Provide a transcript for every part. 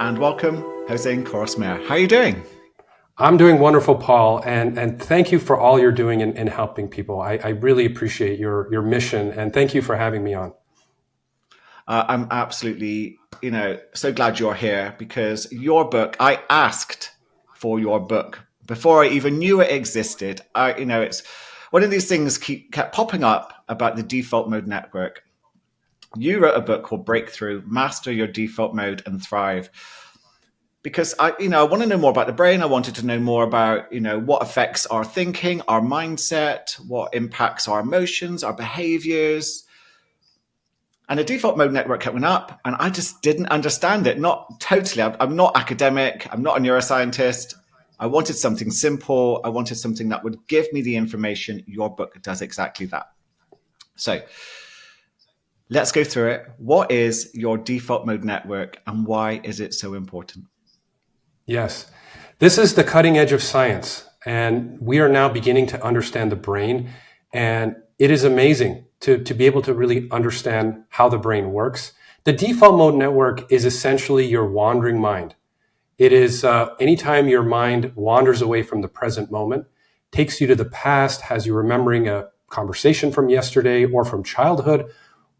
and welcome, Hosein Kouros-Mehr. How are you doing? I'm doing wonderful, Paul, and thank you for all you're doing in helping people. I really appreciate your mission, and thank you for having me on. I'm absolutely, so glad you're here because your book, I asked for your book before I even knew it existed. It's one of these things kept popping up about the default mode network. You wrote a book called Breakthrough, Master Your Default Mode and Thrive. Because I want to know more about the brain. I wanted to know more about, what affects our thinking, our mindset, what impacts our emotions, our behaviors. And the default mode network kept went up, and I just didn't understand it. Not totally. I'm not academic. I'm not a neuroscientist. I wanted something simple. I wanted something that would give me the information. Your book does exactly that. So let's go through it. What is your default mode network, and why is it so important? Yes, this is the cutting edge of science, and we are now beginning to understand the brain, and it is amazing to be able to really understand how the brain works. The default mode network is essentially your wandering mind. It is anytime your mind wanders away from the present moment, takes you to the past, has you remembering a conversation from yesterday or from childhood,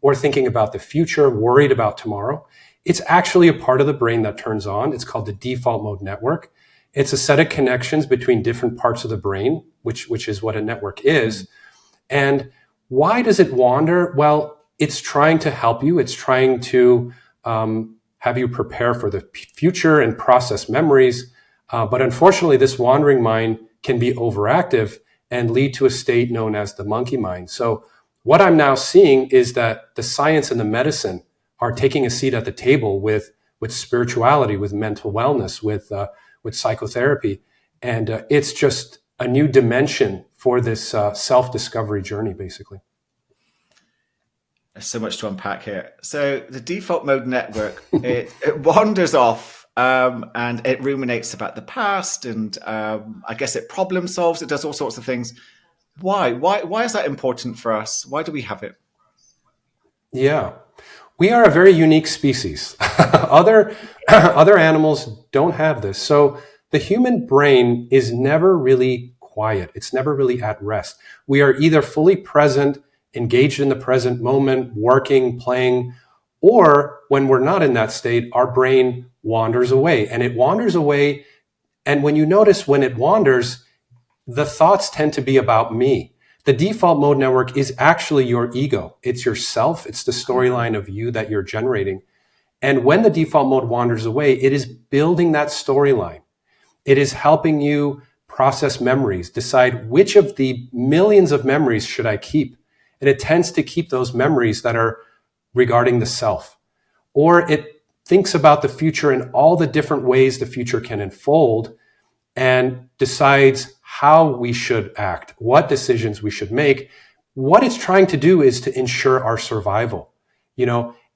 or thinking about the future, worried about tomorrow. It's actually a part of the brain that turns on. It's called the default mode network. It's a set of connections between different parts of the brain, which is what a network is. And why does it wander? Well, it's trying to help you. It's trying to have you prepare for the future and process memories. But unfortunately, this wandering mind can be overactive and lead to a state known as the monkey mind. So what I'm now seeing is that the science and the medicine are taking a seat at the table with spirituality, with mental wellness, with psychotherapy, and it's just a new dimension for this self-discovery journey, basically. There's so much to unpack here. So the default mode network, it wanders off and it ruminates about the past, and I guess it problem solves. It does all sorts of things. Why? Why is that important for us? Why do we have it? Yeah. We are a very unique species. Other animals don't have this. So the human brain is never really quiet. It's never really at rest. We are either fully present, engaged in the present moment, working, playing, or when we're not in that state, our brain wanders away. And it wanders away. And when you notice when it wanders, the thoughts tend to be about me. The default mode network is actually your ego. It's yourself. It's the storyline of you that you're generating. And when the default mode wanders away, it is building that storyline. It is helping you process memories, decide which of the millions of memories should I keep. And it tends to keep those memories that are regarding the self. Or it thinks about the future and all the different ways the future can unfold and decides how we should act, what decisions we should make. What it's trying to do is to ensure our survival,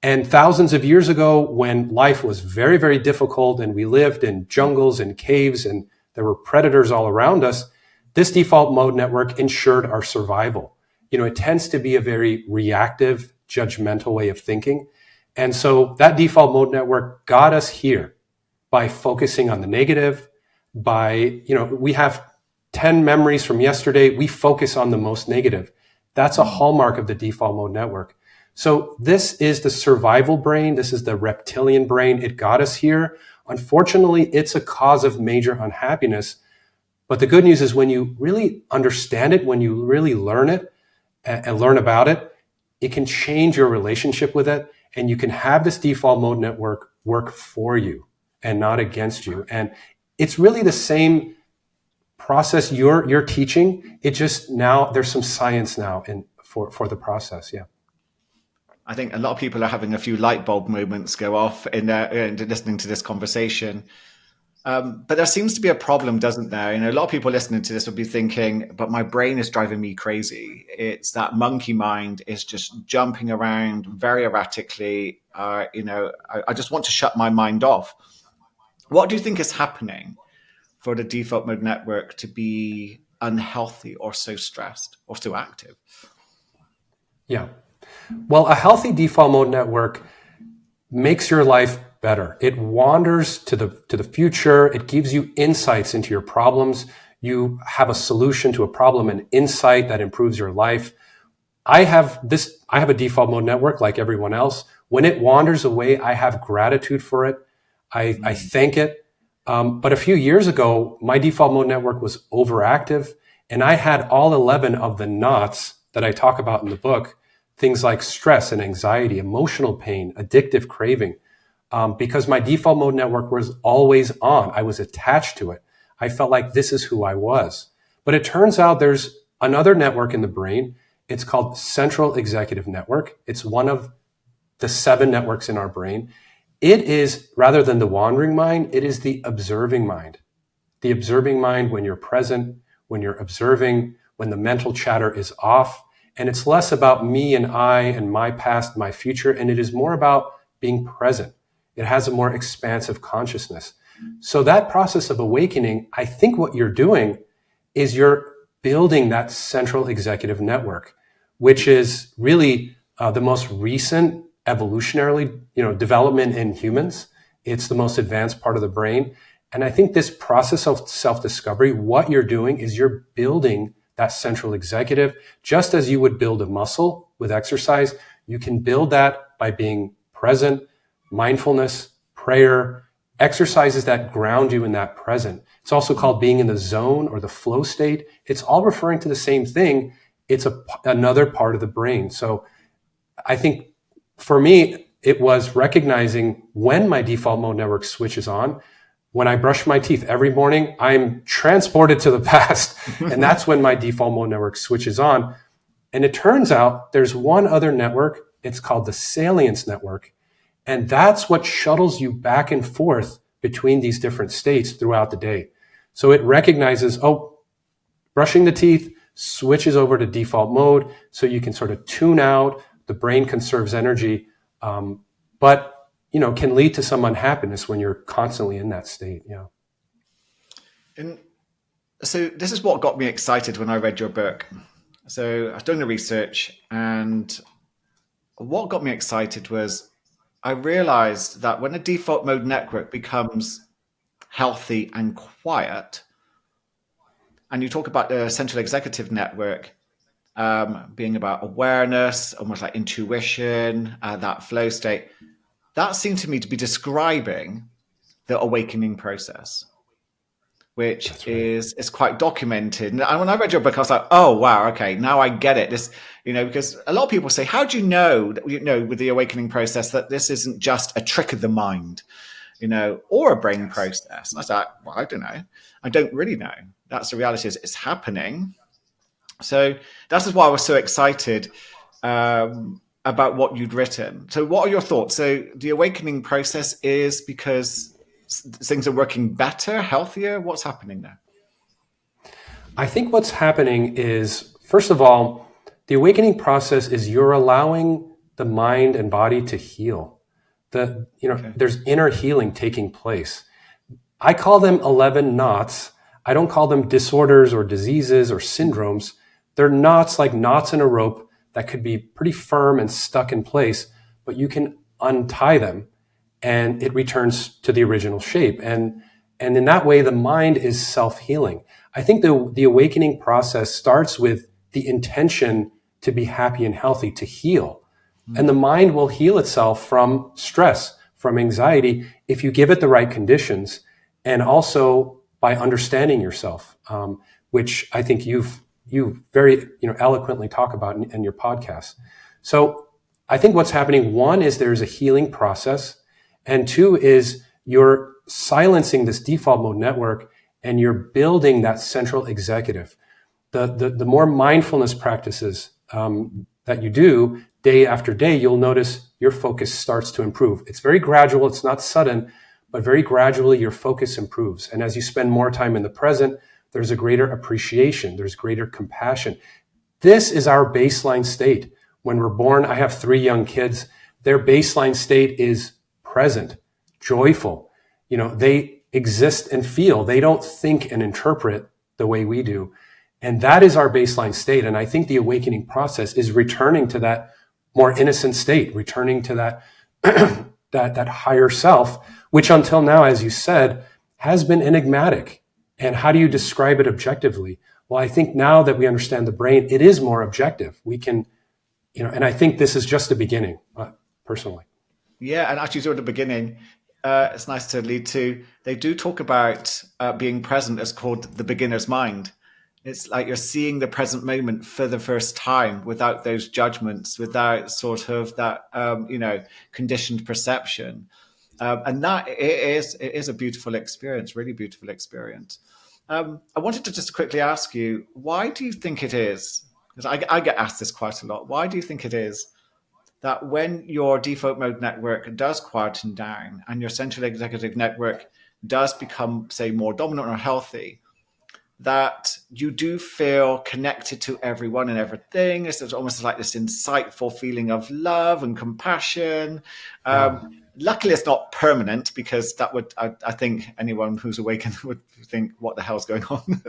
and thousands of years ago, when life was very, very difficult and we lived in jungles and caves and there were predators all around us, this default mode network ensured our survival. It tends to be a very reactive, judgmental way of thinking. And so that default mode network got us here by focusing on the negative, we have 10 memories from yesterday. We focus on the most negative. That's a hallmark of the default mode network. So this is the survival brain. This is the reptilian brain. It got us here. Unfortunately, it's a cause of major unhappiness. But the good news is when you really understand it, when you really learn it and learn about it, it can change your relationship with it. And you can have this default mode network work for you and not against you. And it's really the same process you're teaching. It just now there's some science now for the process. Yeah. I think a lot of people are having a few light bulb moments go off in listening to this conversation. But there seems to be a problem, doesn't there? A lot of people listening to this will be thinking, but my brain is driving me crazy. It's that monkey mind is just jumping around very erratically. I just want to shut my mind off. What do you think is happening for the default mode network to be unhealthy or so stressed or so active? Yeah. Well, a healthy default mode network makes your life better. It wanders to the future. It gives you insights into your problems. You have a solution to a problem, an insight that improves your life. I have a default mode network like everyone else. When it wanders away, I have gratitude for it. I thank it. But a few years ago, my default mode network was overactive, and I had all 11 of the knots that I talk about in the book, things like stress and anxiety, emotional pain, addictive craving, because my default mode network was always on. I was attached to it. I felt like this is who I was. But it turns out there's another network in the brain. It's called central executive network. It's one of the 7 networks in our brain. It is, rather than the wandering mind, it is the observing mind. The observing mind when you're present, when you're observing, when the mental chatter is off. And it's less about me and I and my past, my future, and it is more about being present. It has a more expansive consciousness. So that process of awakening, I think what you're doing is you're building that central executive network, which is really the most recent evolutionarily, development in humans. It's the most advanced part of the brain. And I think this process of self-discovery, what you're doing is you're building that central executive, just as you would build a muscle with exercise. You can build that by being present, mindfulness, prayer, exercises that ground you in that present. It's also called being in the zone or the flow state. It's all referring to the same thing. It's another part of the brain. So I think for me, it was recognizing when my default mode network switches on. When I brush my teeth every morning, I'm transported to the past. And that's when my default mode network switches on. And it turns out there's one other network. It's called the salience network. And that's what shuttles you back and forth between these different states throughout the day. So it recognizes, brushing the teeth switches over to default mode. So you can sort of tune out. The brain conserves energy, but can lead to some unhappiness when you're constantly in that state. Yeah. And so this is what got me excited when I read your book. So I was doing the research, and what got me excited was I realized that when a default mode network becomes healthy and quiet, and you talk about the central executive network being about awareness, almost like intuition, that flow state, that seemed to me to be describing the awakening process, which That's right. is quite documented. And when I read your book, I was like, oh, wow, okay, now I get it. This, because a lot of people say, how do you know, with the awakening process, that this isn't just a trick of the mind, or a brain process? And I was like, well, I don't know. I don't really know. That's the reality, is it's happening. So that's why I was so excited about what you'd written. So what are your thoughts? So the awakening process is because things are working better, healthier? What's happening there? I think what's happening is, first of all, the awakening process is you're allowing the mind and body to heal. There's inner healing taking place. I call them 11 knots. I don't call them disorders or diseases or syndromes. They're knots, like knots in a rope that could be pretty firm and stuck in place, but you can untie them and it returns to the original shape. And in that way, the mind is self-healing. I think the awakening process starts with the intention to be happy and healthy, to heal. And the mind will heal itself from stress, from anxiety, if you give it the right conditions, and also by understanding yourself, which I think you very eloquently talk about in your podcast. So I think what's happening, one, is there's a healing process, and two is you're silencing this default mode network and you're building that central executive. The more mindfulness practices that you do day after day, you'll notice your focus starts to improve. It's very gradual. It's not sudden, but very gradually your focus improves. And as you spend more time in the present, there's a greater appreciation. There's greater compassion. This is our baseline state. When we're born, I have 3 young kids. Their baseline state is present, joyful. They exist and feel. They don't think and interpret the way we do. And that is our baseline state. And I think the awakening process is returning to that more innocent state, returning to that that higher self, which until now, as you said, has been enigmatic. And how do you describe it objectively? Well, I think now that we understand the brain, it is more objective. We can, and I think this is just the beginning, personally. Yeah, and actually, toward the beginning, it's nice to lead to. They do talk about being present as called the beginner's mind. It's like you're seeing the present moment for the first time without those judgments, without sort of that, conditioned perception. And that it is a beautiful experience, really beautiful experience. I wanted to just quickly ask you, why do you think it is? Because I get asked this quite a lot. Why do you think it is that when your default mode network does quieten down and your central executive network does become, say, more dominant or healthy, that you do feel connected to everyone and everything? It's almost like this insightful feeling of love and compassion. Yeah. Luckily, it's not permanent, because that would, I think anyone who's awakened would think, what the hell's going on?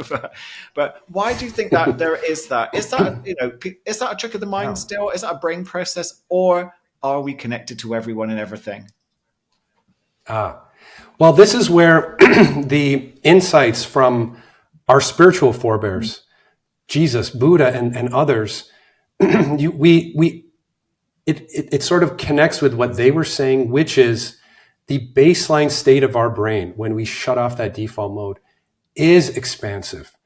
But why do you think that there is that? Is that, is that a trick of the mind Yeah. still? Is that a brain process? Or are we connected to everyone and everything? Well, this is where the insights from our spiritual forebears, Jesus, Buddha, and others, it sort of connects with what they were saying, which is the baseline state of our brain when we shut off that default mode is expansive,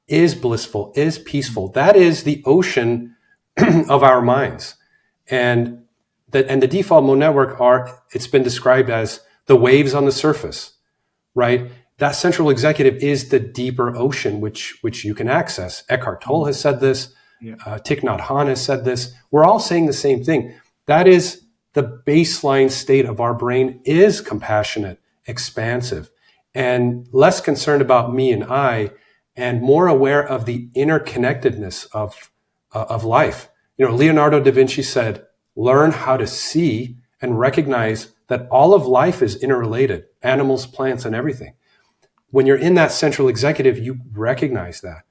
is blissful, is peaceful. That is the ocean of our minds. And the default mode network it's been described as the waves on the surface, right? That central executive is the deeper ocean, which you can access. Eckhart Tolle has said this. Yeah. Thich Nhat Hanh has said this. We're all saying the same thing. That is the baseline state of our brain, is compassionate, expansive, and less concerned about me and I, and more aware of the interconnectedness of life. Leonardo da Vinci said, learn how to see and recognize that all of life is interrelated, animals, plants, and everything. When you're in that central executive, you recognize that.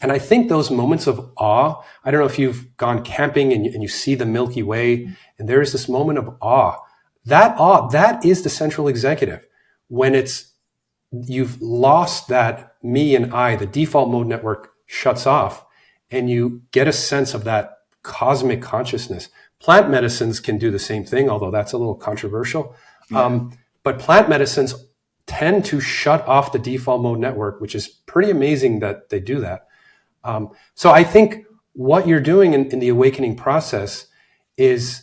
And I think those moments of awe, I don't know if you've gone camping and you see the Milky Way, and there is this moment of awe. That is the central executive. When you've lost that me and I, the default mode network shuts off, and you get a sense of that cosmic consciousness. Plant medicines can do the same thing, although that's a little controversial. Yeah. But plant medicines tend to shut off the default mode network, which is pretty amazing that they do that. So I think what you're doing in the awakening process is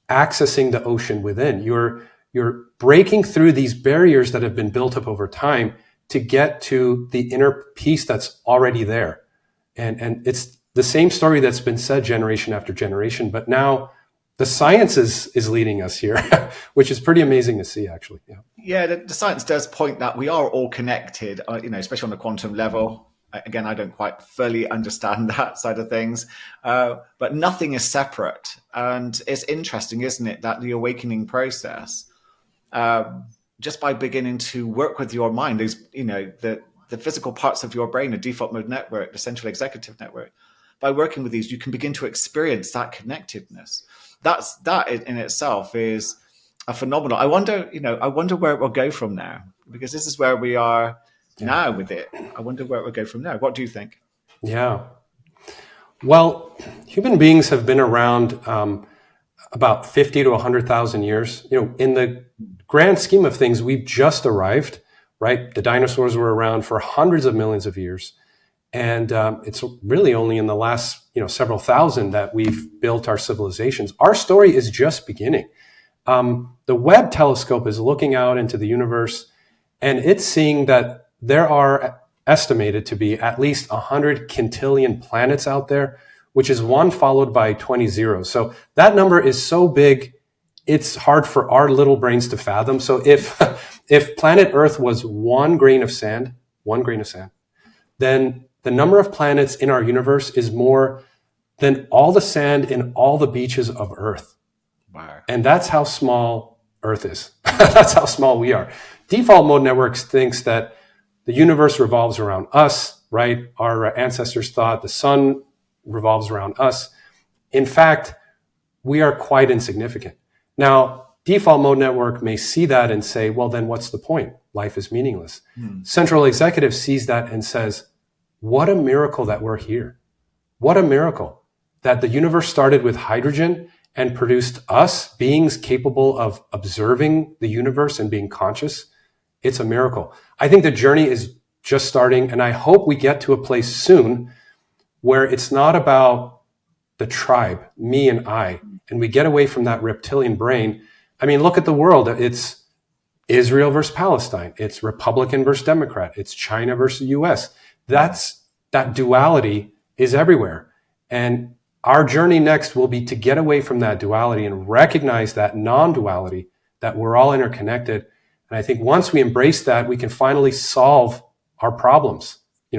accessing the ocean within. You're breaking through these barriers that have been built up over time to get to the inner peace that's already there. And it's the same story that's been said generation after generation, but now the science is leading us here, which is pretty amazing to see, actually. Yeah, the science does point that we are all connected, especially on the quantum level. Again, I don't quite fully understand that side of things, but nothing is separate. And it's interesting, isn't it, that the awakening process, just by beginning to work with your mind, the physical parts of your brain, the default mode network, the central executive network, by working with these, you can begin to experience that connectedness. That in itself is a phenomenal. I wonder where it will go from now, because this is where we are now with it. I wonder where it will go from now. What do you think? Yeah. Well, human beings have been around about 50 to 100,000 years. In the grand scheme of things, we've just arrived, right? The dinosaurs were around for hundreds of millions of years. And it's really only in the last, several thousand that we've built our civilizations. Our story is just beginning. The Webb telescope is looking out into the universe, and it's seeing that there are estimated to be at least 100 quintillion planets out there, which is 1 followed by 20 zeros. So that number is so big, it's hard for our little brains to fathom. So if planet Earth was one grain of sand, then the number of planets in our universe is more than all the sand in all the beaches of Earth. Wow. And that's how small Earth is. That's how small we are. Default mode networks thinks that the universe revolves around us, right? Our ancestors thought the sun revolves around us. In fact, we are quite insignificant. Now, Default mode network may see that and say, well, then what's the point? Life is meaningless. Central executive sees that and says, what a miracle that we're here. What a miracle that the universe started with hydrogen and produced us, beings capable of observing the universe and being conscious. It's a miracle. I think the journey is just starting, and I hope we get to a place soon where it's not about the tribe, me and I, and we get away from that reptilian brain. I mean, look at the world. It's Israel versus Palestine. It's Republican versus Democrat. It's China versus US. That duality is everywhere. And our journey next will be to get away from that duality and recognize that non-duality, that we're all interconnected. And I think once we embrace that, we can finally solve our problems,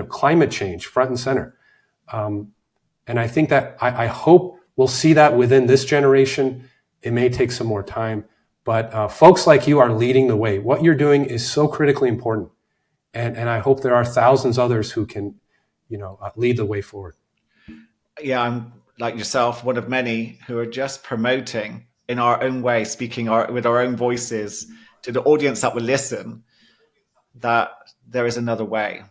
climate change front and center. And I think that I hope we'll see that within this generation. It may take some more time, but folks like you are leading the way. What you're doing is so critically important. And I hope there are thousands others who can, lead the way forward. Yeah, I'm like yourself, one of many who are just promoting in our own way, speaking with our own voices to the audience that will listen, that there is another way.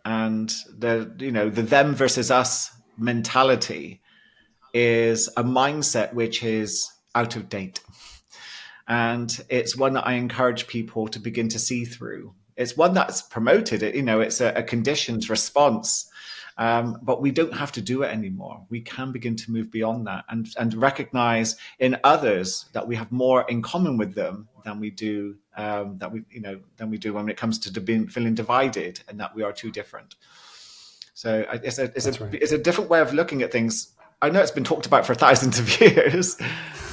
And the them versus us mentality is a mindset which is out of date. And it's one that I encourage people to begin to see through. It's one that's promoted. It's a conditioned response. But we don't have to do it anymore. We can begin to move beyond that and recognize in others that we have more in common with them than we do than we do when it comes to feeling divided, and that we are too different. So it's a different way of looking at things. I know it's been talked about for thousands of years,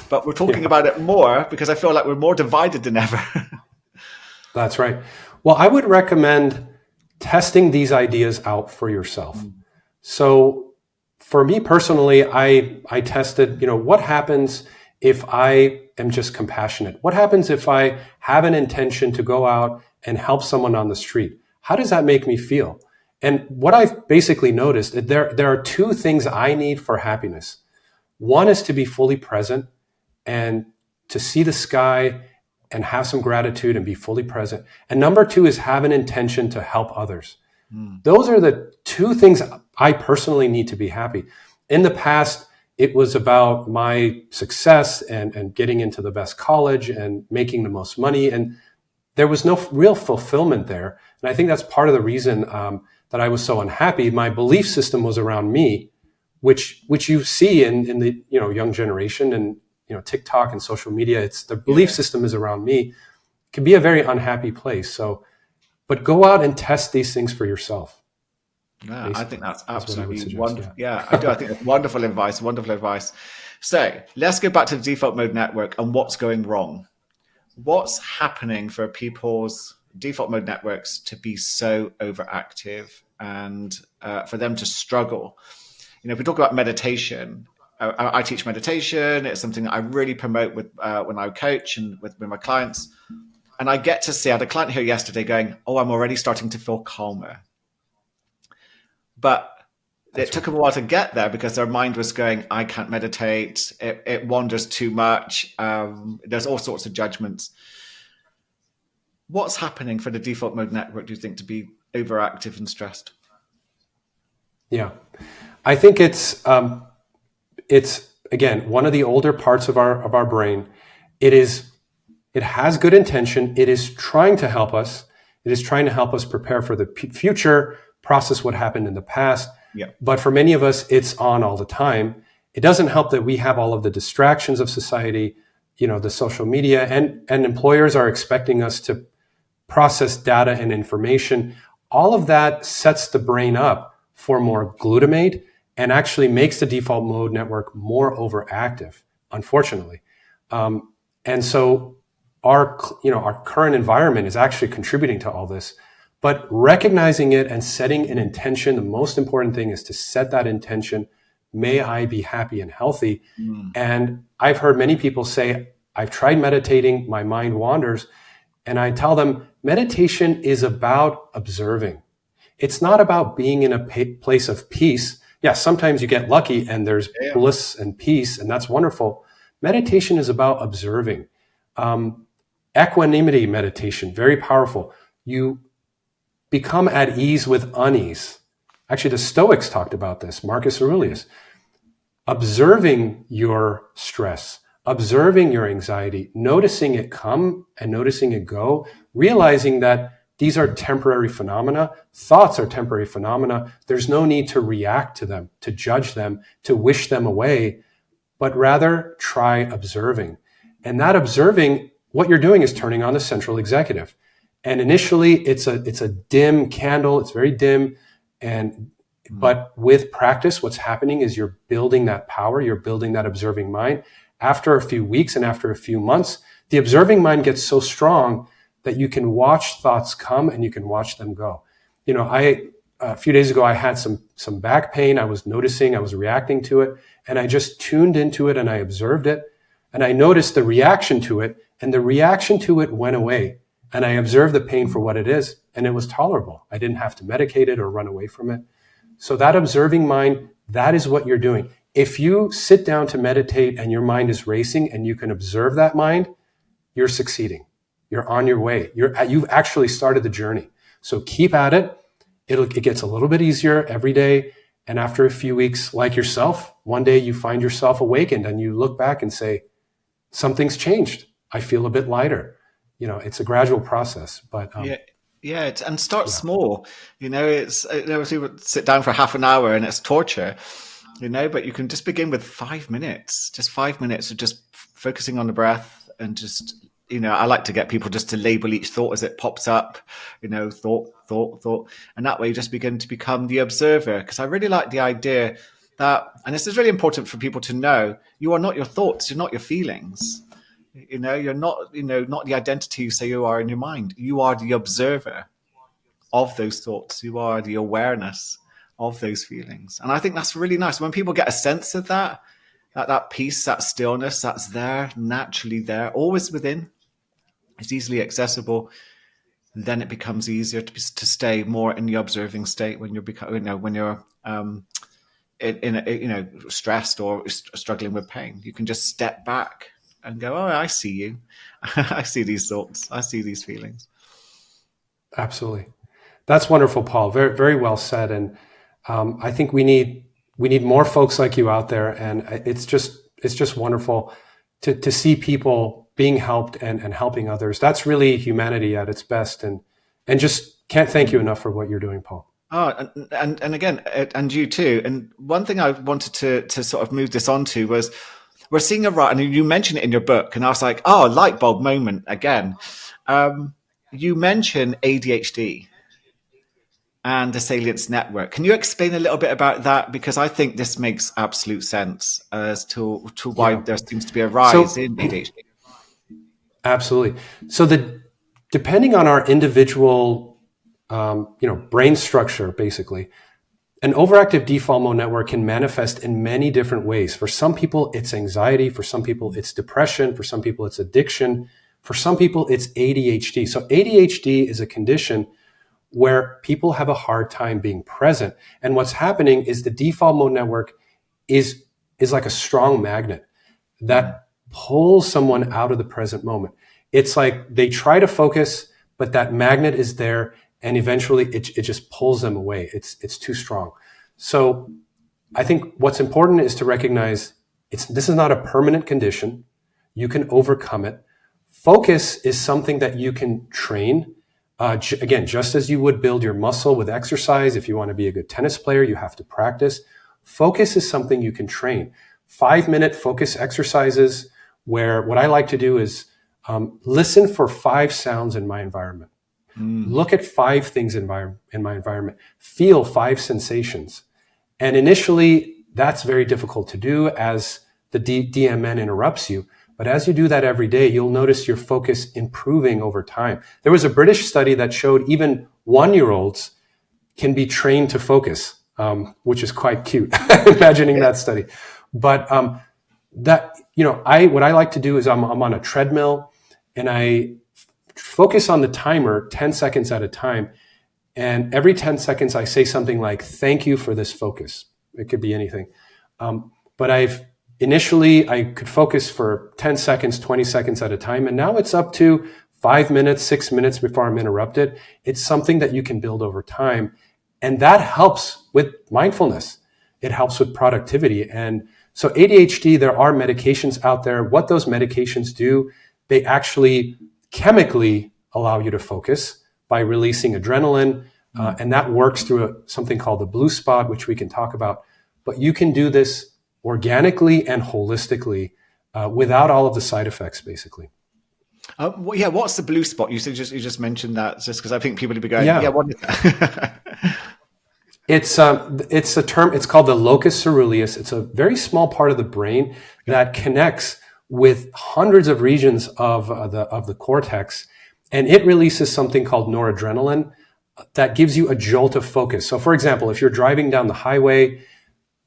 but we're talking about it more because I feel like we're more divided than ever. That's right. Well, I would recommend testing these ideas out for yourself. So for me personally, I tested, what happens if I am just compassionate? What happens if I have an intention to go out and help someone on the street? How does that make me feel? And what I've basically noticed, there are two things I need for happiness. One is to be fully present and to see the sky and have some gratitude and be fully present. And number two is have an intention to help others. Those are the two things I personally need to be happy. In the past, it was about my success and getting into the best college and making the most money. And there was no real fulfillment there. And I think that's part of the reason that I was so unhappy. My belief system was around me, which you see in the young generation and TikTok and social media. It's the belief system is around me. It can be a very unhappy place. But go out and test these things for yourself. Yeah, I think that's absolutely wonderful. Yeah, I do. I think that's wonderful advice. Wonderful advice. So let's go back to the default mode network and what's going wrong. What's happening for people's default mode networks to be so overactive and for them to struggle? If we talk about meditation, I teach meditation. It's something that I really promote with when I coach and with my clients. And I get to see, I had a client here yesterday going, oh, I'm already starting to feel calmer. But it took them a while to get there because their mind was going, I can't meditate. It wanders too much. There's all sorts of judgments. What's happening for the default mode network, do you think, to be overactive and stressed? Yeah, I think it's again, one of the older parts of our brain. It has good intention. It is trying to help us. It is trying to help us prepare for the future, process what happened in the past. Yeah. But for many of us, it's on all the time. It doesn't help that we have all of the distractions of society, the social media, and employers are expecting us to process data and information. All of that sets the brain up for more glutamate and actually makes the default mode network more overactive, unfortunately. And so our current environment is actually contributing to all this, but recognizing it and setting an intention, the most important thing is to set that intention. May I be happy and healthy? And I've heard many people say, I've tried meditating, my mind wanders. And I tell them, meditation is about observing. It's not about being in a place of peace. Yeah, sometimes you get lucky and there's bliss and peace, and that's wonderful. Meditation is about observing. Equanimity meditation, very powerful. You become at ease with unease. Actually, the Stoics talked about this, Marcus Aurelius. Observing your stress, observing your anxiety, noticing it come and noticing it go, realizing that these are temporary phenomena. Thoughts are temporary phenomena. There's no need to react to them, to judge them, to wish them away, but rather try observing. And that observing, what you're doing is turning on the central executive. And initially, it's a dim candle. It's very dim, but with practice, what's happening is you're building that power. You're building that observing mind. After a few weeks and after a few months, the observing mind gets so strong that you can watch thoughts come and you can watch them go. A few days ago, I had some back pain. I was noticing, I was reacting to it, and I just tuned into it and I observed it, and I noticed the reaction to it, and the reaction to it went away, and I observed the pain for what it is, and it was tolerable. I didn't have to medicate it or run away from it. So that observing mind, that is what you're doing. If you sit down to meditate and your mind is racing and you can observe that mind, you're succeeding. You're on your way. You've actually started the journey. So keep at it. It gets a little bit easier every day. And after a few weeks, like yourself, one day you find yourself awakened and you look back and say, something's changed. I feel a bit lighter. It's a gradual process, but yeah, and start small. People sit down for half an hour and it's torture. But you can just begin with 5 minutes, just 5 minutes of just focusing on the breath and just, I like to get people just to label each thought as it pops up, thought. And that way you just begin to become the observer. Because I really like the idea that, and this is really important for people to know, you are not your thoughts, you're not your feelings. You're not, not the identity you say you are in your mind. You are the observer of those thoughts. You are the awareness of those feelings. And I think that's really nice. When people get a sense of that peace, that stillness, that's there, naturally there, always within, it's easily accessible, then it becomes easier to stay more in the observing state when you're stressed or struggling with pain. You can just step back and go, oh, I see you. I see these thoughts. I see these feelings. Absolutely. That's wonderful, Paul. Very, very well said. And I think we need more folks like you out there. And it's just wonderful to see people being helped and helping others. That's really humanity at its best. And just can't thank you enough for what you're doing, Paul. Oh, and again, and you too. And one thing I wanted to sort of move this on to was, we're seeing and you mentioned it in your book, and I was like, oh, light bulb moment again. You mention ADHD and the salience network. Can you explain a little bit about that? Because I think this makes absolute sense as to why there seems to be a rise in ADHD. Absolutely. So depending on our individual, brain structure, basically, an overactive default mode network can manifest in many different ways. For some people, it's anxiety. For some people, it's depression. For some people, it's addiction. For some people, it's ADHD. So ADHD is a condition where people have a hard time being present. And what's happening is the default mode network is like a strong magnet that pulls someone out of the present moment. It's like they try to focus, but that magnet is there, and eventually it just pulls them away. It's too strong. So I think what's important is to recognize this is not a permanent condition. You can overcome it. Focus is something that you can train. Again, just as you would build your muscle with exercise, if you want to be a good tennis player, you have to practice. Focus is something you can train. 5-minute focus exercises where what I like to do is listen for 5 sounds in my environment. Look at 5 things in my environment. Feel 5 sensations. And initially, that's very difficult to do as the DMN interrupts you. But as you do that every day, you'll notice your focus improving over time. There was a British study that showed even 1-year-olds can be trained to focus, which is quite cute, imagining that study. But what I like to do is I'm on a treadmill and I focus on the timer 10 seconds at a time. And every 10 seconds, I say something like, thank you for this focus. It could be anything. But I've Initially, I could focus for 10 seconds, 20 seconds at a time, and now it's up to 5 minutes, 6 minutes before I'm interrupted. It's something that you can build over time, and that helps with mindfulness. It helps with productivity. And so ADHD, there are medications out there. What those medications do, they actually chemically allow you to focus by releasing adrenaline, and that works through something called the blue spot, which we can talk about. But you can do this organically and holistically without all of the side effects, basically. Yeah, what's the blue spot? You just mentioned that just because I think people would be going, Yeah. what is that? It's a term. It's called the locus ceruleus. It's a very small part of the brain that connects with hundreds of regions of the cortex, and it releases something called noradrenaline that gives you a jolt of focus. So, for example, if you're driving down the highway,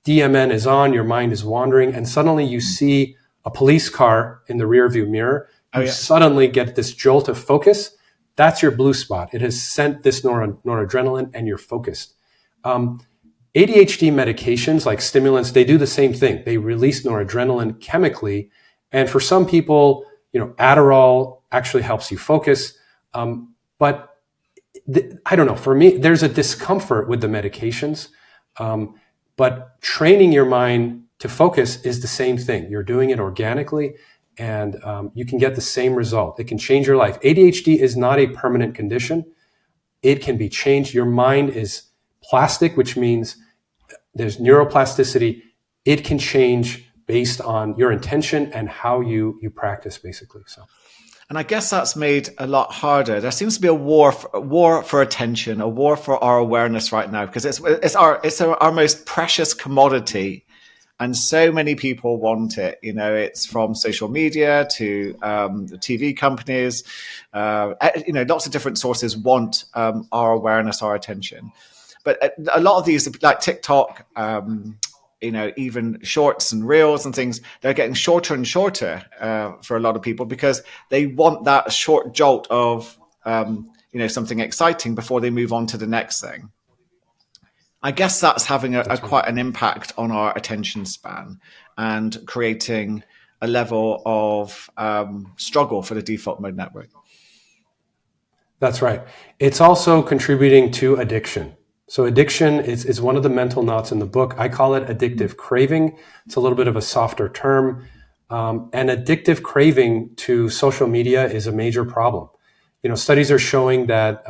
DMN is on, your mind is wandering, and suddenly you see a police car in the rearview mirror. You suddenly get this jolt of focus. That's your blue spot. It has sent this noradrenaline, and you're focused. ADHD medications like stimulants, they do the same thing. They release noradrenaline chemically. And for some people, Adderall actually helps you focus. But I don't know, for me, there's a discomfort with the medications. But training your mind to focus is the same thing. You're doing it organically, and you can get the same result. It can change your life. ADHD is not a permanent condition. It can be changed. Your mind is plastic, which means there's neuroplasticity. It can change based on your intention and how you practice, basically. So, and I guess that's made a lot harder. There seems to be a war for attention, a war for our awareness right now, because it's our most precious commodity, and so many people want it. It's from social media to the TV companies. Lots of different sources want our awareness, our attention. But a lot of these, like TikTok, even shorts and reels and things, they're getting shorter and shorter for a lot of people because they want that short jolt of, something exciting before they move on to the next thing. I guess that's having quite an impact on our attention span and creating a level of struggle for the default mode network. That's right. It's also contributing to addiction. So addiction is one of the mental knots in the book. I call it addictive craving. It's a little bit of a softer term. And addictive craving to social media is a major problem. Studies are showing that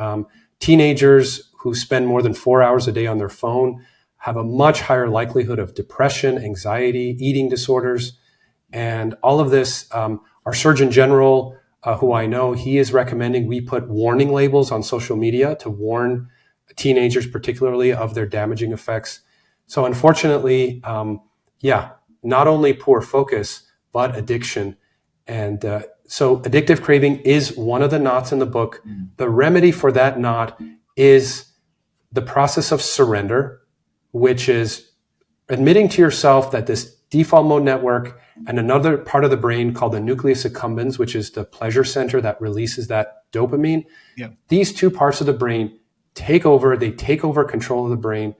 teenagers who spend more than 4 hours a day on their phone have a much higher likelihood of depression, anxiety, eating disorders. And all of this, our Surgeon General, who I know, he is recommending we put warning labels on social media to warn teenagers, particularly, of their damaging effects. So unfortunately, not only poor focus, but addiction. And so addictive craving is one of the knots in the book. The remedy for that knot is the process of surrender, which is admitting to yourself that this default mode network and another part of the brain called the nucleus accumbens, which is the pleasure center that releases that dopamine. Yeah. These two parts of the brain take over control of the brain.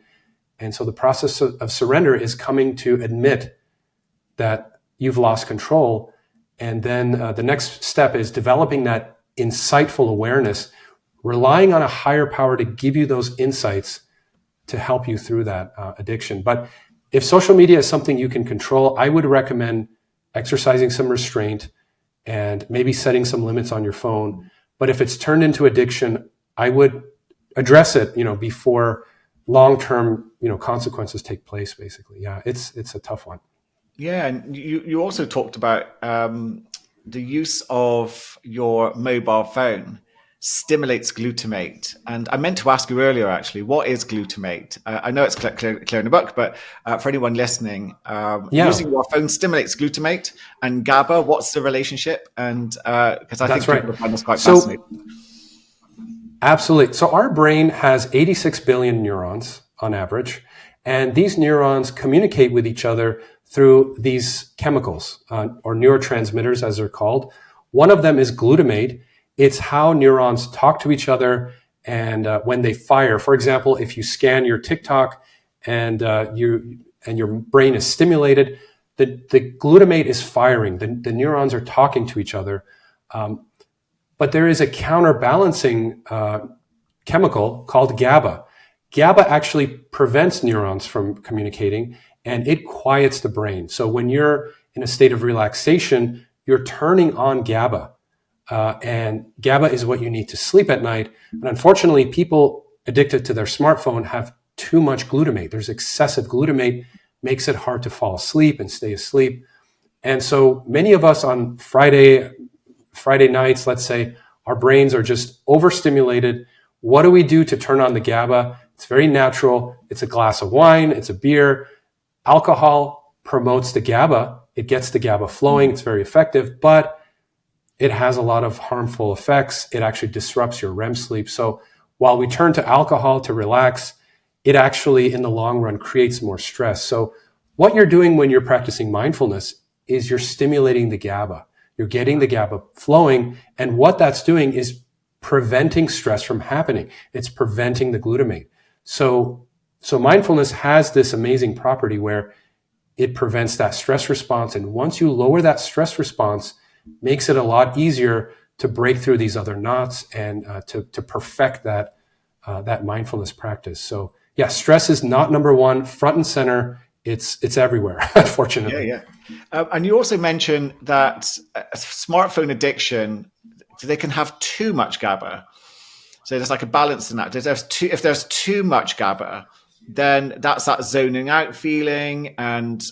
And so the process of surrender is coming to admit that you've lost control. And then the next step is developing that insightful awareness, relying on a higher power to give you those insights to help you through that addiction. But if social media is something you can control, I would recommend exercising some restraint and maybe setting some limits on your phone. But if it's turned into addiction, I would address it, before long-term, consequences take place, basically. Yeah, it's a tough one. Yeah, and you also talked about the use of your mobile phone stimulates glutamate. And I meant to ask you earlier, actually, what is glutamate? I know it's clear in the book, but for anyone listening, using your phone stimulates glutamate and Gaba. What's the relationship? And because I think people will find this quite fascinating. Absolutely. So our brain has 86 billion neurons on average, and these neurons communicate with each other through these chemicals or neurotransmitters, as they're called. One of them is glutamate. It's how neurons talk to each other, and when they fire. For example, if you scan your TikTok and your brain is stimulated, the glutamate is firing. The neurons are talking to each other. But there is a counterbalancing chemical called Gaba. Gaba actually prevents neurons from communicating, and it quiets the brain. So when you're in a state of relaxation, you're turning on Gaba. And Gaba is what you need to sleep at night. And unfortunately, people addicted to their smartphone have too much glutamate. There's excessive glutamate, makes it hard to fall asleep and stay asleep. And so many of us on Friday nights, let's say, our brains are just overstimulated. What do we do to turn on the GABA? It's very natural. It's a glass of wine. It's a beer. Alcohol promotes the GABA. It gets the GABA flowing. It's very effective, but it has a lot of harmful effects. It actually disrupts your REM sleep. So while we turn to alcohol to relax, it actually, in the long run, creates more stress. So what you're doing when you're practicing mindfulness is you're stimulating the GABA. You're getting the GABA flowing. And what that's doing is preventing stress from happening. It's preventing the glutamate. So mindfulness has this amazing property where it prevents that stress response. And once you lower that stress response, makes it a lot easier to break through these other knots and to perfect that mindfulness practice. So yeah, stress is not number one, front and center. It's everywhere, unfortunately. Yeah. And you also mentioned that smartphone addiction, they can have too much GABA. So there's like a balance in that. If there's too much GABA, then that's that zoning out feeling, and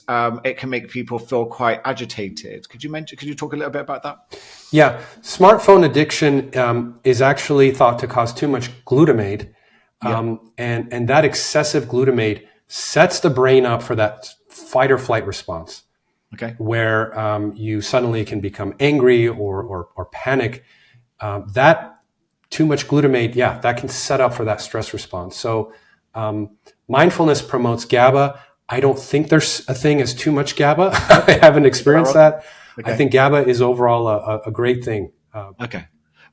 it can make people feel quite agitated. Could you talk a little bit about that? Yeah, smartphone addiction is actually thought to cause too much glutamate, and that excessive glutamate sets the brain up for that fight or flight response. Okay. Where you suddenly can become angry or panic. That too much glutamate, that can set up for that stress response. So mindfulness promotes GABA. I don't think there's a thing as too much GABA. I haven't experienced that. Okay. I think GABA is overall a great thing. Okay.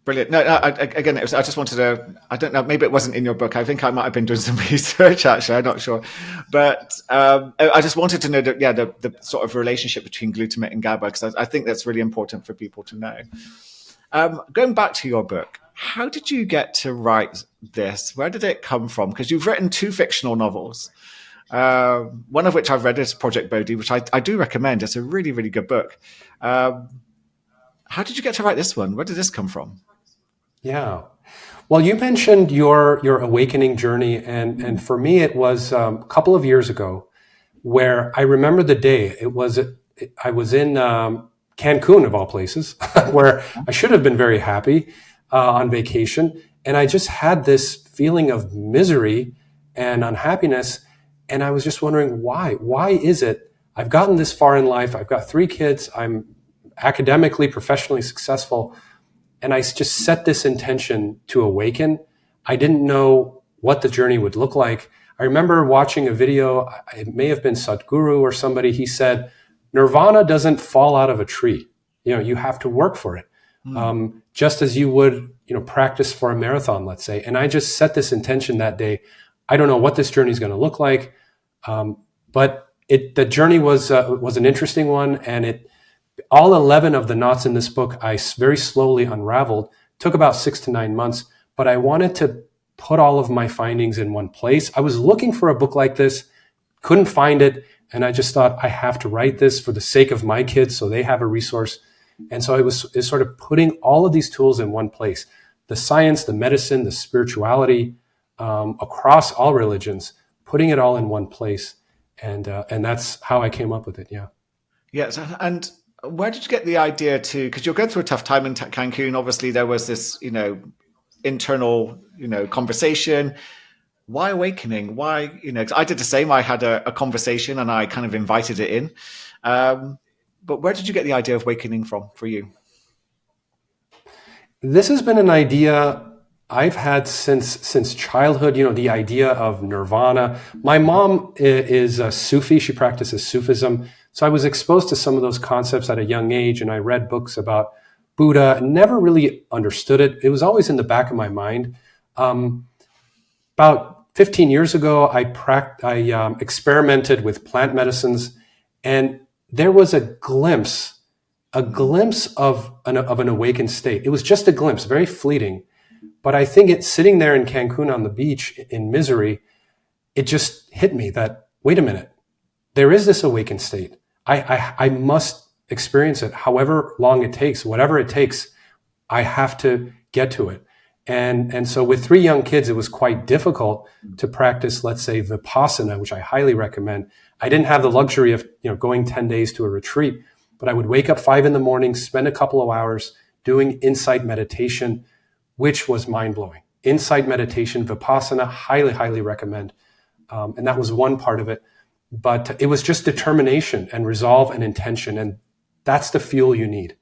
Brilliant. No, again, I just wanted to, I don't know, maybe it wasn't in your book. I think I might have been doing some research, actually. I'm not sure. But I just wanted to know that, the sort of relationship between glutamate and GABA, because I think that's really important for people to know. Going back to your book, how did you get to write this? Where did it come from? Because you've written 2 fictional novels. One of which I've read is Project Bodhi, which I do recommend. It's a really, really good book. How did you get to write this one? Where did this come from? Yeah. Well, you mentioned your awakening journey. And for me, it was a couple of years ago where I remember the day. I was in Cancun, of all places, where I should have been very happy on vacation. And I just had this feeling of misery and unhappiness. And I was just wondering why. Why is it I've gotten this far in life? I've got 3 kids. I'm academically, professionally successful. And I just set this intention to awaken. I didn't know what the journey would look like. I remember watching a video, it may have been Sadhguru or somebody, he said, Nirvana doesn't fall out of a tree. You have to work for it. Just as you would, practice for a marathon, let's say. And I just set this intention that day. I don't know what this journey is going to look like. But the journey was an interesting one. And all 11 of the knots in this book, I very slowly unraveled. Took about 6 to 9 months, but I wanted to put all of my findings in one place. I was looking for a book like this, couldn't find it, and I just thought I have to write this for the sake of my kids so they have a resource. And so it's sort of putting all of these tools in one place. The science, the medicine, the spirituality, across all religions, putting it all in one place. And that's how I came up with it, yeah. Yes, and where did you get the idea because you're going through a tough time in Cancun. Obviously, there was this, internal, conversation. Why awakening? Why, 'cause I did the same. I had a conversation and I kind of invited it in. But where did you get the idea of awakening from for you? This has been an idea I've had since childhood, the idea of nirvana. My mom is a Sufi. She practices Sufism. So I was exposed to some of those concepts at a young age, and I read books about Buddha and never really understood it. It was always in the back of my mind. About 15 years ago, I experimented with plant medicines, and there was a glimpse of an awakened state. It was just a glimpse, very fleeting. But I think it's sitting there in Cancun on the beach in misery, it just hit me that, wait a minute, there is this awakened state. I must experience it, however long it takes, whatever it takes, I have to get to it. And so with 3 young kids, it was quite difficult to practice, let's say, Vipassana, which I highly recommend. I didn't have the luxury of going 10 days to a retreat, but I would wake up 5 in the morning, spend a couple of hours doing insight meditation, which was mind-blowing. Insight meditation, Vipassana, highly, highly recommend. And that was one part of it. But it was just determination and resolve and intention. And that's the fuel you need.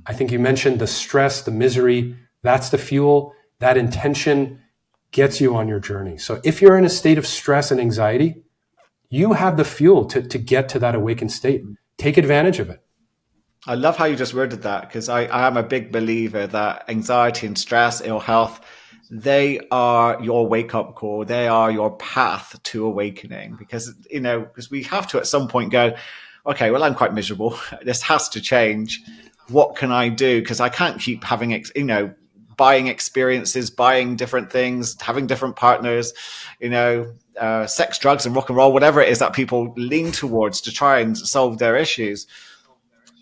I think you mentioned the stress, the misery, that's the fuel. That intention gets you on your journey. So if you're in a state of stress and anxiety, you have the fuel to get to that awakened state. Take advantage of it. I love how you just worded that, because I am a big believer that anxiety and stress, ill health, they are your wake-up call. They are your path to awakening, because we have to at some point go, okay, well, I'm quite miserable. This has to change. What can I do? Because I can't keep having, buying experiences, buying different things, having different partners, sex, drugs, and rock and roll, whatever it is that people lean towards to try and solve their issues.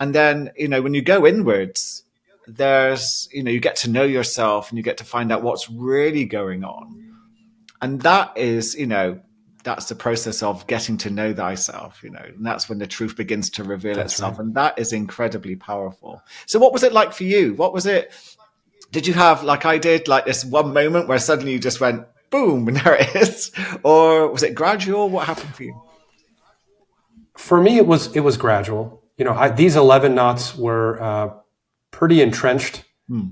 And then, when you go inwards, there's, you get to know yourself and you get to find out what's really going on. And that is, that's the process of getting to know thyself, and that's when the truth begins to reveal itself. Right. And that is incredibly powerful. So what was it like for you? What was it? Did you have, like I did, like this one moment where suddenly you just went, boom, and there it is? Or was it gradual? What happened for you? For me, it was gradual. These 11 knots were pretty entrenched.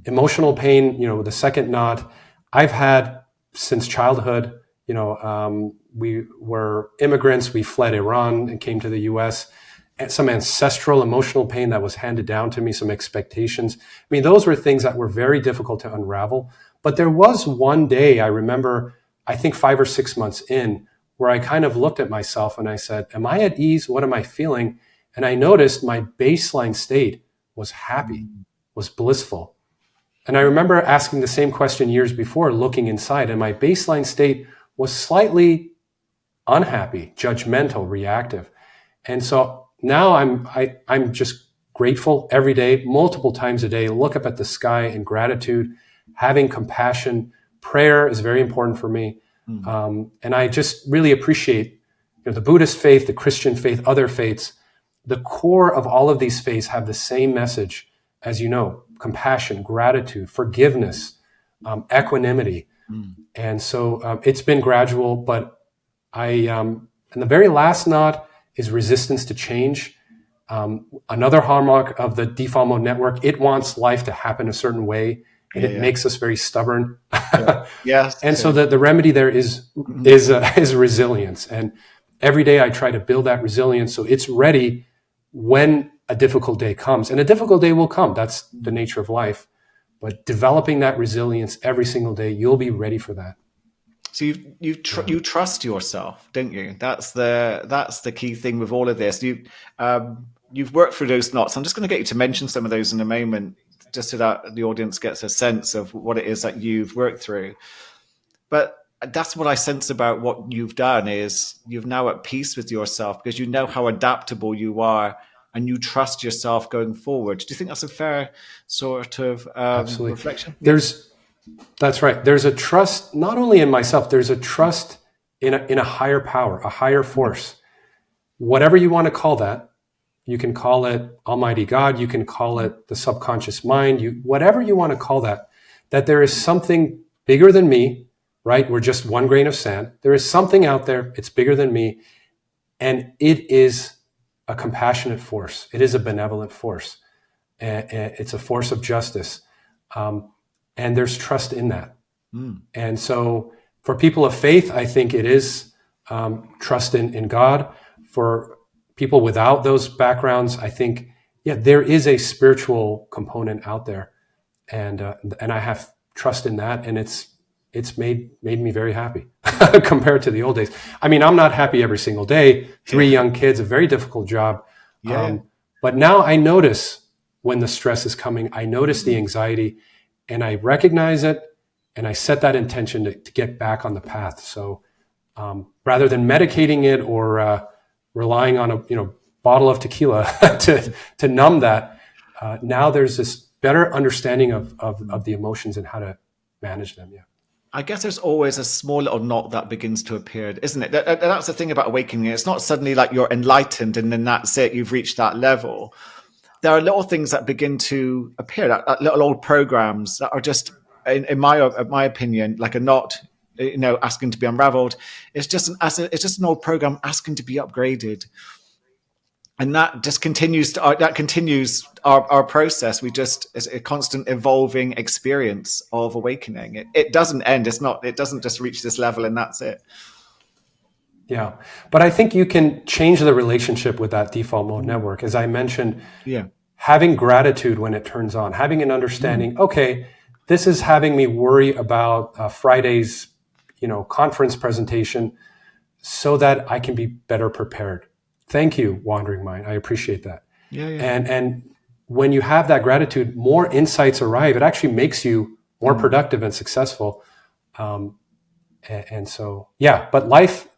Emotional pain, the second knot, I've had since childhood. We were immigrants. We fled Iran and came to the U.S. And some ancestral emotional pain that was handed down to me, some expectations. I mean, those were things that were very difficult to unravel. But there was one day I remember, I think 5 or 6 months in, where I kind of looked at myself and I said, am I at ease? What am I feeling? And I noticed my baseline state was happy, was blissful. And I remember asking the same question years before, looking inside, and my baseline state was slightly unhappy, judgmental, reactive. And so now I'm just grateful every day, multiple times a day, look up at the sky in gratitude, having compassion. Prayer is very important for me. And I just really appreciate the Buddhist faith, the Christian faith, other faiths. The core of all of these faiths have the same message as compassion, gratitude, forgiveness, equanimity. And so it's been gradual, but and the very last knot is resistance to change. Another hallmark of the default mode network, it wants life to happen a certain way, and it makes us very stubborn. Yes. And so the remedy there is resilience. And every day I try to build that resilience so it's ready when a difficult day comes. And a difficult day will come. That's the nature of life. But developing that resilience every single day, you'll be ready for that. So you trust yourself, don't you? That's the key thing with all of this. You've worked through those knots. I'm just going to get you to mention some of those in a moment, just so that the audience gets a sense of what it is that you've worked through. But that's what I sense about what you've done is you're now at peace with yourself because you know how adaptable you are and you trust yourself going forward. Do you think that's a fair sort of reflection? That's right. There's a trust not only in myself, there's a trust in a higher power, a higher force. Whatever you want to call that, you can call it Almighty God, you can call it the subconscious mind, whatever you want to call that there is something bigger than me, right? We're just one grain of sand. There is something out there, it's bigger than me, and it is a compassionate force. It is a benevolent force. And it's a force of justice. And there's trust in that. And so for people of faith, I think it is trust in God. For people without those backgrounds, I think, there is a spiritual component out there. And I have trust in that. And it's made me very happy compared to the old days. I mean, I'm not happy every single day. 3 young kids, a very difficult job. Yeah, yeah. But now I notice when the stress is coming, I notice the anxiety, and I recognize it, and I set that intention to get back on the path. So rather than medicating it or relying on a bottle of tequila to numb that, now there's this better understanding of the emotions and how to manage them. Yeah. I guess there's always a small little knot that begins to appear, isn't it? That's the thing about awakening. It's not suddenly like you're enlightened and then that's it, you've reached that level. There are little things that begin to appear, that little old programs that are just, in my opinion, like a knot, asking to be unraveled. It's just an old program asking to be upgraded, and that just continues our process. It's a constant evolving experience of awakening. It doesn't end. It doesn't just reach this level and that's it. Yeah. But I think you can change the relationship with that default mode network. As I mentioned, Yeah. having gratitude when it turns on, having an understanding, okay, this is having me worry about Friday's, conference presentation so that I can be better prepared. Thank you, Wandering Mind. I appreciate that. Yeah, yeah. And when you have that gratitude, more insights arrive. It actually makes you more productive and successful. And so, yeah, but life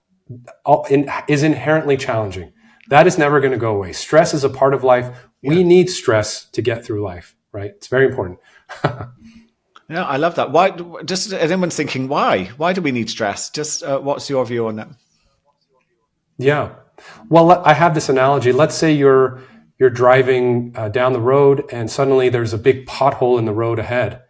is inherently challenging. That is never going to go away. Stress is a part of life. Yeah. We need stress to get through life, right? It's very important. Yeah, I love that. Why? Just anyone's thinking, why? Why do we need stress? Just what's your view on that? Yeah. Well, I have this analogy. Let's say you're driving down the road and suddenly there's a big pothole in the road ahead.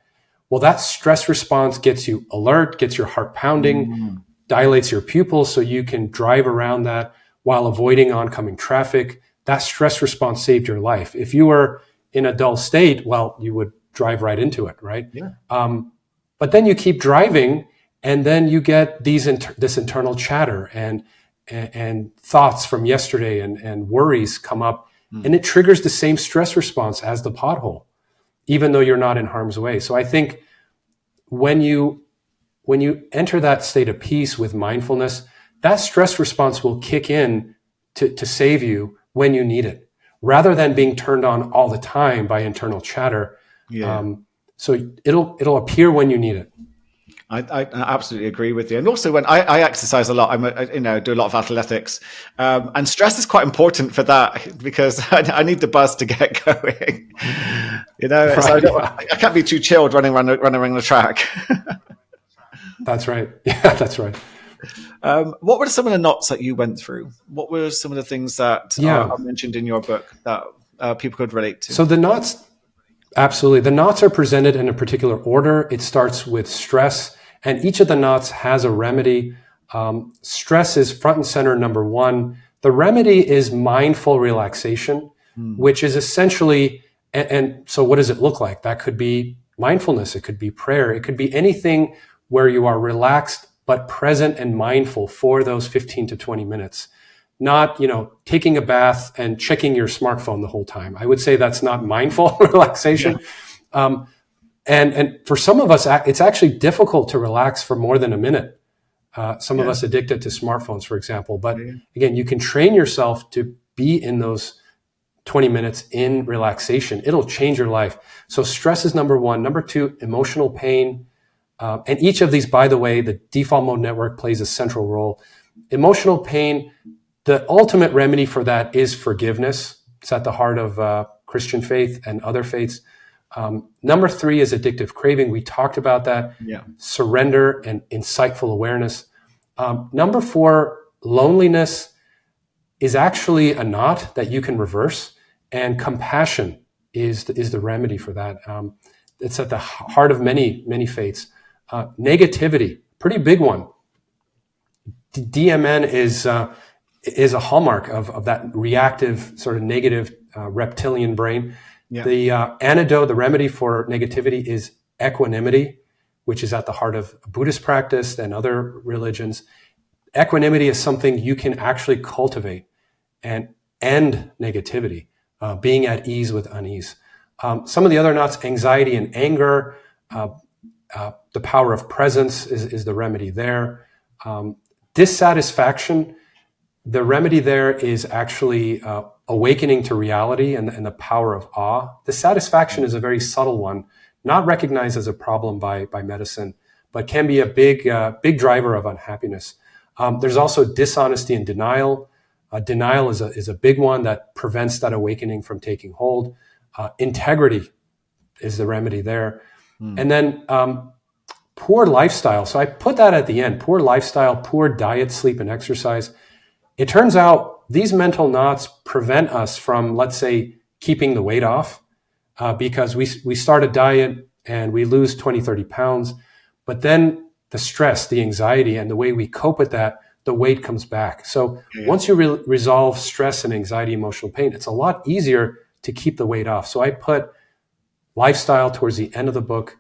Well, that stress response gets you alert, gets your heart pounding, dilates your pupils so you can drive around that while avoiding oncoming traffic. That stress response saved your life. If you were in a dull state, well, you would drive right into it, right? Yeah. But then you keep driving, and then you get this internal chatter and thoughts from yesterday and worries come up, and it triggers the same stress response as the pothole, even though you're not in harm's way. So I think when you enter that state of peace with mindfulness, that stress response will kick in to save you when you need it, rather than being turned on all the time by internal chatter. Yeah. So it'll appear when you need it. I absolutely agree with you. And also, when I exercise a lot, do a lot of athletics, and stress is quite important for that because I need the buzz to get going. Right, so I can't be too chilled running around the track. That's right. Yeah, that's right. What were some of the knots that you went through? What were some of the things that are mentioned in your book that people could relate to? So the knots, absolutely. The knots are presented in a particular order. It starts with stress, and each of the knots has a remedy. Stress is front and center, number one. The remedy is mindful relaxation, which is essentially, and so what does it look like? That could be mindfulness. It could be prayer. It could be anything where you are relaxed but present and mindful for those 15 to 20 minutes. Not, taking a bath and checking your smartphone the whole time. I would say that's not mindful relaxation. Yeah. And for some of us, it's actually difficult to relax for more than a minute. Some of us addicted to smartphones, for example. But again, you can train yourself to be in those 20 minutes in relaxation. It'll change your life. So stress is number one. Number two, emotional pain. And each of these, by the way, the default mode network plays a central role. Emotional pain, the ultimate remedy for that is forgiveness. It's at the heart of Christian faith and other faiths. Number three is addictive craving. We talked about that. Yeah. Surrender and insightful awareness. Number four, loneliness is actually a knot that you can reverse, and compassion is the remedy for that. It's at the heart of many faiths. Negativity, pretty big one. DMN is a hallmark of that reactive, sort of negative reptilian brain. Yeah. The antidote, the remedy for negativity is equanimity, which is at the heart of Buddhist practice and other religions. Equanimity is something you can actually cultivate and end negativity, being at ease with unease. Some of the other knots, anxiety and anger, the power of presence is the remedy there. Dissatisfaction, the remedy there is actually awakening to reality and the power of awe. The satisfaction is a very subtle one, not recognized as a problem by medicine, but can be a big driver of unhappiness. There's also dishonesty and denial. Denial is a big one that prevents that awakening from taking hold. Integrity is the remedy there. And then poor lifestyle. So I put that at the end. Poor lifestyle, poor diet, sleep, and exercise. It turns out these mental knots prevent us from, let's say, keeping the weight off because we start a diet and we lose 20, 30 pounds. But then the stress, the anxiety, and the way we cope with that, the weight comes back. So once you resolve stress and anxiety, emotional pain, it's a lot easier to keep the weight off. So I put lifestyle towards the end of the book.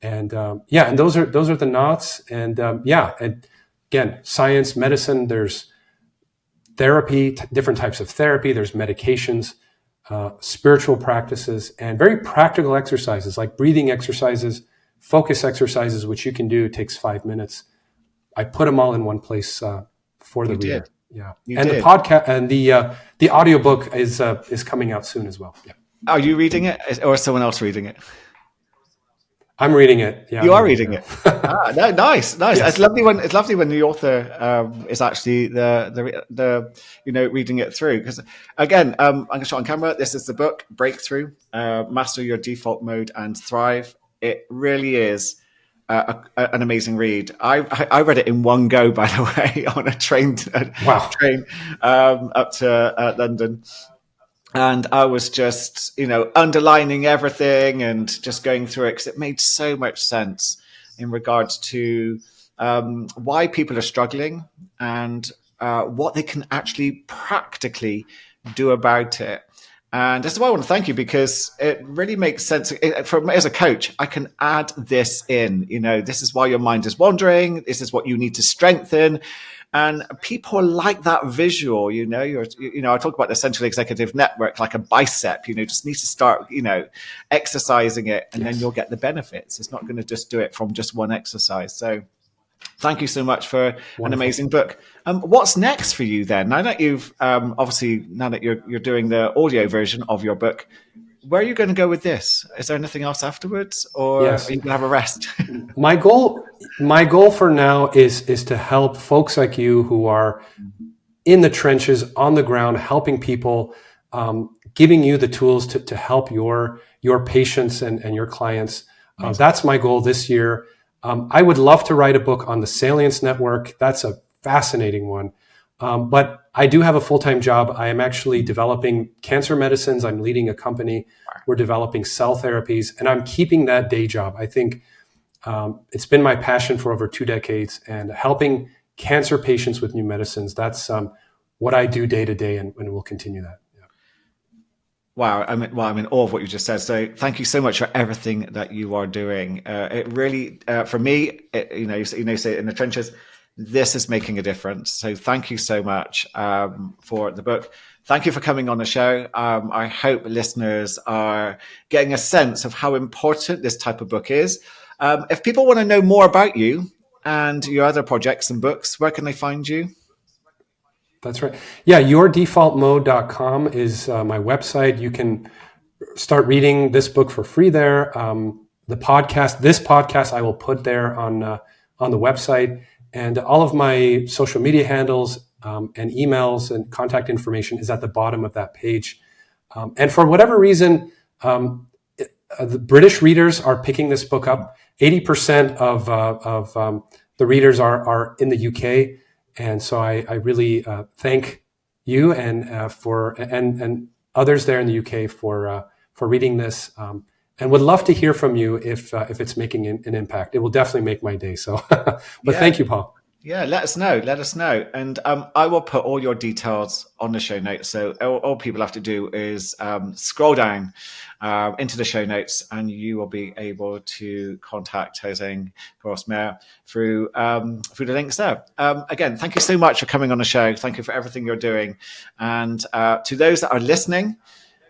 And and those are the knots. And and again, science, medicine, there's therapy, different types of therapy, there's medications, spiritual practices, and very practical exercises like breathing exercises, focus exercises, which you can do. It takes 5 minutes. I put them all in one place for the reader. Yeah, and the podcast and the audiobook is coming out soon as well. Yeah. Are you reading it, or is someone else reading it? I'm reading it. Yeah, you are reading it. No, nice. Yes. It's lovely when the author is actually the reading it through. Because again, I'm going to show on camera. This is the book Breakthrough: Master Your Default Mode and Thrive. It really is an amazing read. I read it in one go, by the way, on a train up to London. And I was just, underlining everything and just going through it because it made so much sense in regards to why people are struggling and what they can actually practically do about it. And this is why I want to thank you, because it really makes sense. As a coach, I can add this in. This is why your mind is wandering. This is what you need to strengthen. And people like that visual, I talk about the central executive network like a bicep, just need to start, exercising it, and then you'll get the benefits. It's not going to just do it from just one exercise. So thank you so much for an amazing book. What's next for you then? Now that you've now that you're doing the audio version of your book, where are you going to go with this? Is there anything else afterwards, or are you going to have a rest? My goal for now is to help folks like you who are in the trenches, on the ground, helping people, giving you the tools to help your patients and your clients. That's my goal this year. I would love to write a book on the Salience Network. That's a fascinating one. But I do have a full-time job. I am actually developing cancer medicines. I'm leading a company. We're developing cell therapies, and I'm keeping that day job. I think it's been my passion for over 2 decades, and helping cancer patients with new medicines. That's what I do day to day, and we'll continue that. Yeah. Wow. I'm in awe of what you just said. So thank you so much for everything that you are doing. It really, for me, say in the trenches, this is making a difference. So thank you so much for the book. Thank you for coming on the show. I hope listeners are getting a sense of how important this type of book is. If people want to know more about you and your other projects and books, where can they find you? That's right. Yeah, yourdefaultmode.com is my website. You can start reading this book for free there. This podcast, I will put there on the website. And all of my social media handles and emails and contact information is at the bottom of that page. And for whatever reason, the British readers are picking this book up. 80% of the readers are in the UK. And so I really thank you and and others there in the UK for reading this. And would love to hear from you if it's making an impact. It will definitely make my day. So, Thank you, Paul. Yeah, let us know. And I will put all your details on the show notes. So all people have to do is scroll down into the show notes, and you will be able to contact Hosein Kouros-Mehr through the links there. Again, thank you so much for coming on the show. Thank you for everything you're doing. And to those that are listening,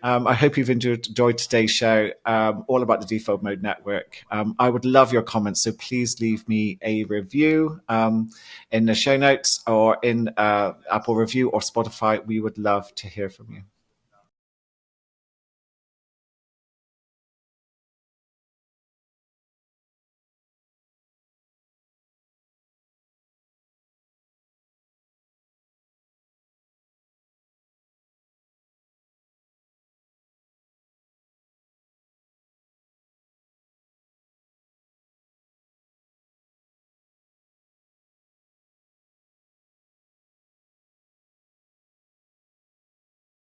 I hope you've enjoyed today's show, all about the Default Mode Network. I would love your comments, so please leave me a review in the show notes or in Apple Review or Spotify. We would love to hear from you.